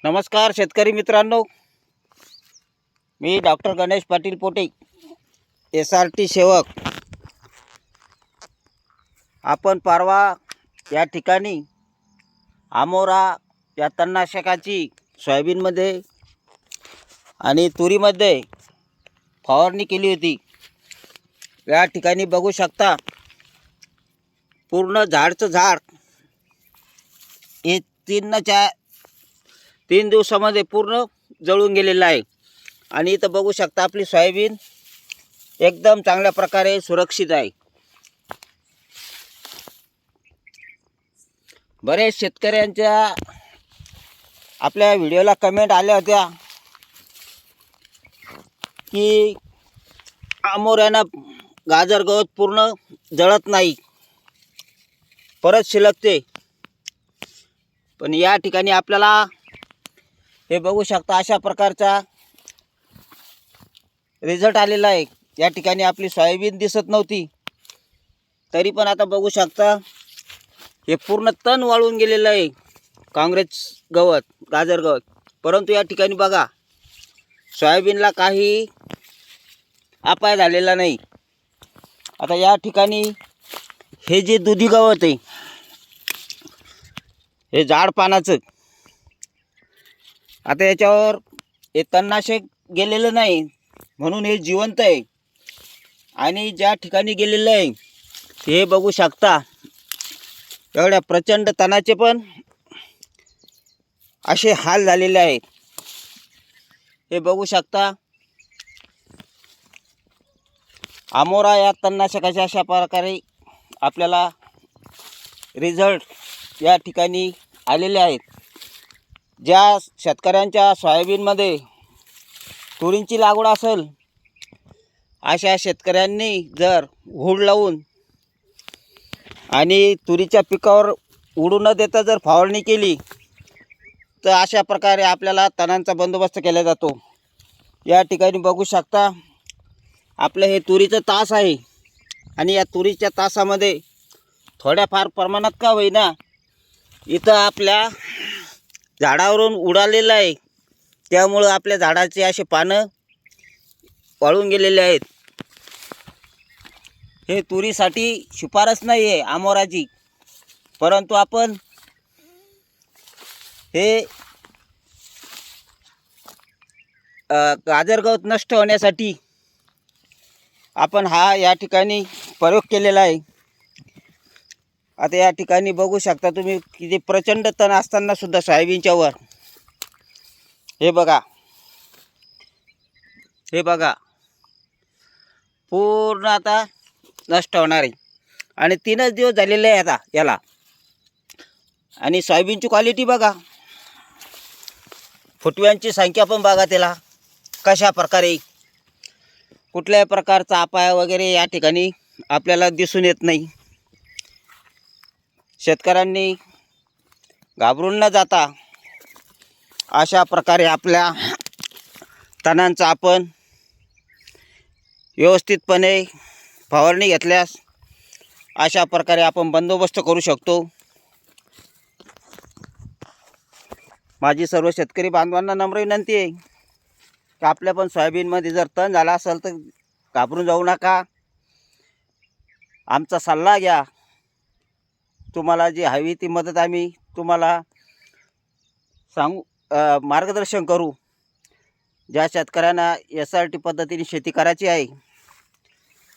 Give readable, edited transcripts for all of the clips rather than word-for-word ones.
नमस्कार शेतकरी मित्रांनो, मी डॉक्टर गणेश पाटील पोटे, SRT सेवक. आपण परवा या ठिकाणी आमोरा या तणनाशकाची सोयाबीनमध्ये आणि तुरीमध्ये फवारणी केली होती. या ठिकाणी बघू शकता पूर्ण झाडचं झाड हे 3 दिवसामध्ये पूर्ण जळून गेलेलं आहे. आणि इथं बघू शकता आपली सोयाबीन एकदम चांगल्या प्रकारे सुरक्षित आहे. बरेच शेतकऱ्यांच्या आपल्या व्हिडिओला कमेंट आल्या होत्या की आमोऱ्यानं गाजर गवत पूर्ण जळत नाही, परत शिलकते. पण या ठिकाणी आपल्याला हे बघू शकता अशा प्रकारचा रिझल्ट आलेला आहे. या ठिकाणी आपली सोयाबीन दिसत नव्हती, तरी पण आता बघू शकता हे पूर्ण तण वाळून गेलेलं आहे, काँग्रेस गवत, गाजर गवत. परंतु या ठिकाणी बघा सोयाबीनला काही अपाय झालेला नाही. आता या ठिकाणी हे जे दुधी गवत आहे, हे झाड पानाचं, आता याच्यावर हे तणनाशक गेलेलं नाही म्हणून हे जिवंत आहे. आणि ज्या ठिकाणी गेलेलं आहे हे बघू शकता एवढ्या प्रचंड तणाचे पण असे हाल झालेले आहेत. हे बघू शकता आमोरा या तणनाशकाच्या अशा प्रकारे आपल्याला रिझल्ट या ठिकाणी आलेले आहेत. ज्या शेतकऱ्यांच्या सोयाबीनमध्ये तुरींची लागवड असेल अशा शेतकऱ्यांनी जर हूड लावून आणि तुरीच्या पिकावर उडू न देता जर फवारणी केली तर अशा प्रकारे आपल्याला तणांचा बंदोबस्त केला जातो. या ठिकाणी बघू शकता आपलं हे तुरीचं तास आहे आणि या तुरीच्या तासामध्ये थोड्याफार प्रमाणात का होईना इथं आपल्या झाडावरून उडालेलं आहे. त्यामुळं आपल्या झाडाचे असे पानं वाळून गेलेले आहेत. हे तुरीसाठी शिफारस नाही आहे आमोराची, परंतु आपण हे गाजर गवत नष्ट होण्यासाठी आपण हा या ठिकाणी प्रयोग केलेला आहे. आता या ठिकाणी बघू शकता तुम्ही किती प्रचंड तण असताना सुद्धा सोयाबीनच्या वर हे बघा पूर्ण आता नष्ट होणार आहे. आणि 3च दिवस झालेले आहे आता याला. आणि सोयाबीनची क्वालिटी बघा, फुटव्यांची संख्या पण बघा त्याला कशा प्रकारे, कुठल्याही प्रकारचा अपाय वगैरे या ठिकाणी आपल्याला दिसून येत नाही. शेतकऱ्यांनी घाबरून न जाता अशा प्रकारे आपल्या तणांचा आपण व्यवस्थितपणे फवारणी घेतल्यास अशा प्रकारे आपण बंदोबस्त करू शकतो. माझी सर्व शेतकरी बांधवांना नम्र विनंती आहे की आपल्या पण सोयाबीनमध्ये जर तण झाला असेल तर घाबरून जाऊ नका, आमचा सल्ला घ्या. तुम्हाला जी हवी ती मदत आम्ही तुम्हाला मार्गदर्शन करू. ज्या शेतकऱ्यांना SRT पद्धतीने शेती करायची आहे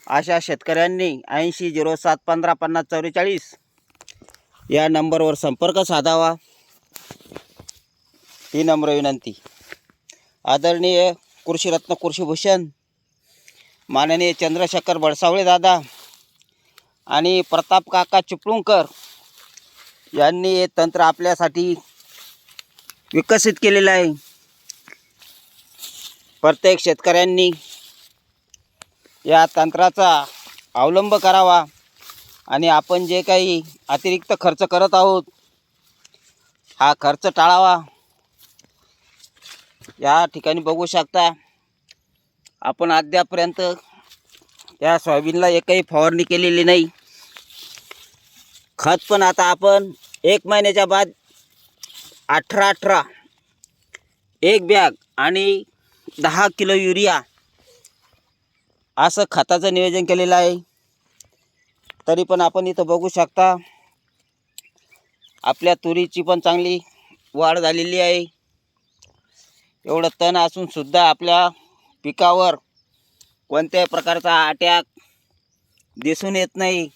अशा शेतकऱ्यांनी 8007155044 या नंबरवर संपर्क साधावा ही नम्र विनंती. आदरणीय कृषीरत्न कृषीभूषण माननीय चंद्रशेखर बडसावळे दादा आणि प्रताप काका चिपळूणकर यांनी हे तंत्र आपल्यासाठी विकसित केलेलं आहे. प्रत्येक शेतकऱ्यांनी या तंत्राचा अवलंब करावा आणि आपण जे काही अतिरिक्त खर्च करत आहोत हा खर्च टाळावा. या ठिकाणी बघू शकता आपण अद्यापर्यंत या सोयाबीनला एकही फवारणी केलेली नाही. खत पण आता आपण 1 महिन्याच्या बाद 18-18 1 बॅग आणि 10 किलो युरिया असं खताचं नियोजन केलेलं आहे. तरी पण आपण इथं बघू शकता आपल्या तुरीची पण चांगली वाढ झालेली आहे. एवढं तण असून सुद्धा आपल्या पिकावर कोणत्याही प्रकारचा अटॅक दिसून येत नाही.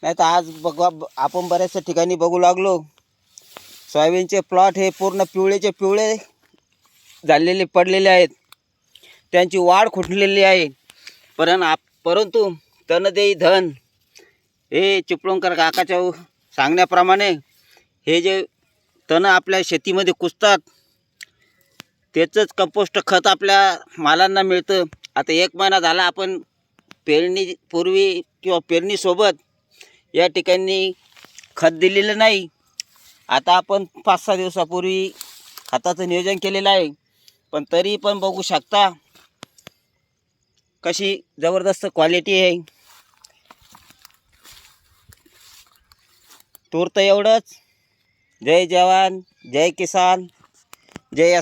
नाही तर आज बघा आपण बऱ्याचशा ठिकाणी बघू लागलो सोयाबीनचे प्लॉट हे पूर्ण पिवळेचे पिवळे झालेले पडलेले आहेत. त्यांची वाढ खुंटलेली आहे. परंतु तण देई धन हे चिपळूणकर काकाच्या सांगण्याप्रमाणे हे जे तण आपल्या शेतीमध्ये कुजतात त्याचंच कंपोस्ट खत आपल्या मालांना मिळतं. आता 1 महिना झाला आपण पेरणीपूर्वी किंवा पेरणीसोबत या ठिकाणी खत दिलेलं नाही. आता आपण 5-6 दिवसापूर्वी खताचं नियोजन केलेलं आहे. पण तरी पण बघू शकता कशी जबरदस्त क्वालिटी आहे. तूर तर एवढंच. जय जवान, जय किसान, जय